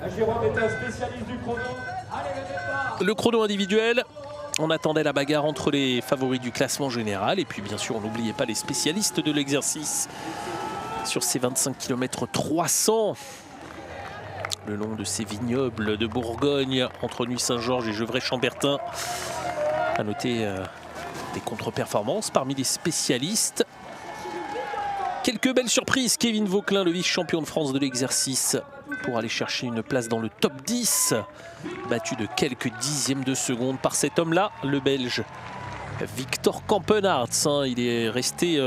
Jérôme est un spécialiste du chrono. Allez, le départ. Le chrono individuel. On attendait la bagarre entre les favoris du classement général. Et puis bien sûr, on n'oubliait pas les spécialistes de l'exercice sur ces 25 km 300. Le long de ces vignobles de Bourgogne, entre Nuit-Saint-Georges et Gevrey-Chambertin. À noter des contre-performances parmi les spécialistes. Quelques belles surprises. Kevin Vauquelin, le vice-champion de France de l'exercice, pour aller chercher une place dans le top 10. Battu de quelques dixièmes de seconde par cet homme-là, le Belge Victor Campenaerts. Il est resté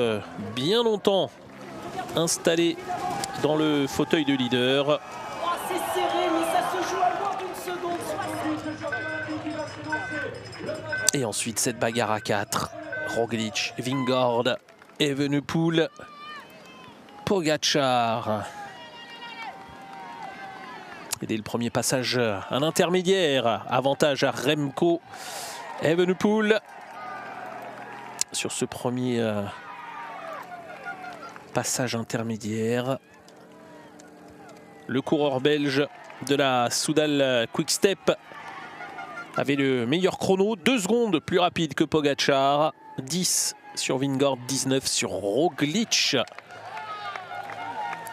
bien longtemps installé dans le fauteuil de leader. C'est serré, mais ça se joue à moins d'une seconde. Et ensuite cette bagarre à 4. Roglic, Vingegaard, Evenepoel, Pogačar. Et dès le premier passage, un intermédiaire. Avantage à Remco Evenepoel. Sur ce premier passage intermédiaire. Le coureur belge de la Soudal Quick-Step avait le meilleur chrono, 2 secondes plus rapide que Pogačar. 10 sur Vingegaard, 19 sur Roglic.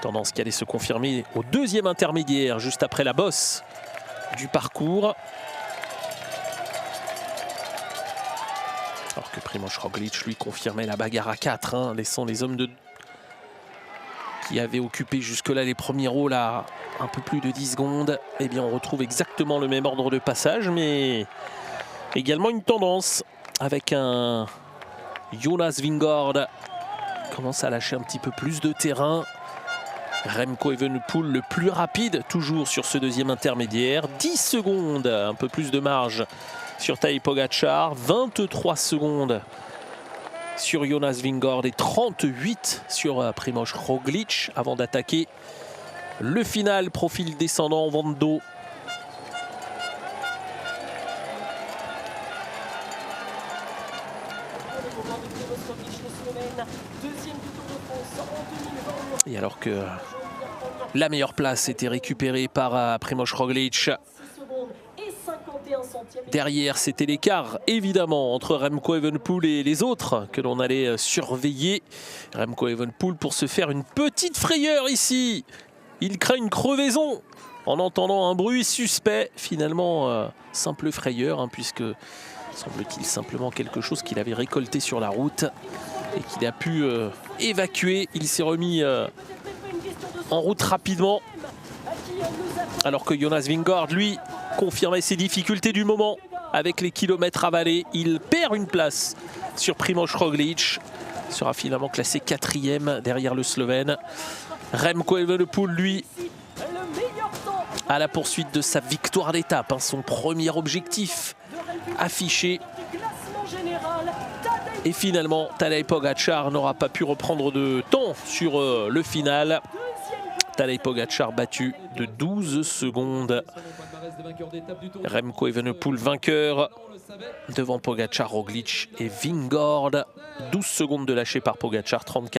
Tendance qui allait se confirmer au deuxième intermédiaire, juste après la bosse du parcours. Alors que Primož Roglic, lui, confirmait la bagarre à 4, laissant les hommes qui avaient occupé jusque-là les premiers rôles à un peu plus de 10 secondes. Eh bien, on retrouve exactement le même ordre de passage, mais également une tendance avec un Jonas Vingegaard qui commence à lâcher un petit peu plus de terrain. Remco Evenepoel le plus rapide, toujours sur ce deuxième intermédiaire. 10 secondes, un peu plus de marge sur Tadej Pogačar. 23 secondes sur Jonas Vingegaard et 38 sur Primož Roglic avant d'attaquer le final. Profil descendant, vent de dos. Et alors que la meilleure place était récupérée par Primož Roglic, derrière c'était l'écart évidemment entre Remco Evenepoel et les autres que l'on allait surveiller. Remco Evenepoel pour se faire une petite frayeur ici. Il craint une crevaison en entendant un bruit suspect. Finalement, simple frayeur puisque semble-t-il simplement quelque chose qu'il avait récolté sur la route et qu'il a pu évacuer. Il s'est remis en route rapidement. Alors que Jonas Vingegaard, lui, confirmait ses difficultés du moment avec les kilomètres avalés. Il perd une place sur Primož Roglic. Sera finalement classé 4e derrière le Slovène. Remco Evenepoel, lui, à la poursuite de sa victoire d'étape. Son premier objectif affiché. Et finalement, Tadej Pogačar n'aura pas pu reprendre de temps sur le final. Tadej Pogačar battu de 12 secondes. Remco Evenepoel vainqueur devant Pogačar, Roglic et Vingegaard. 12 secondes de lâché par Pogačar, 34.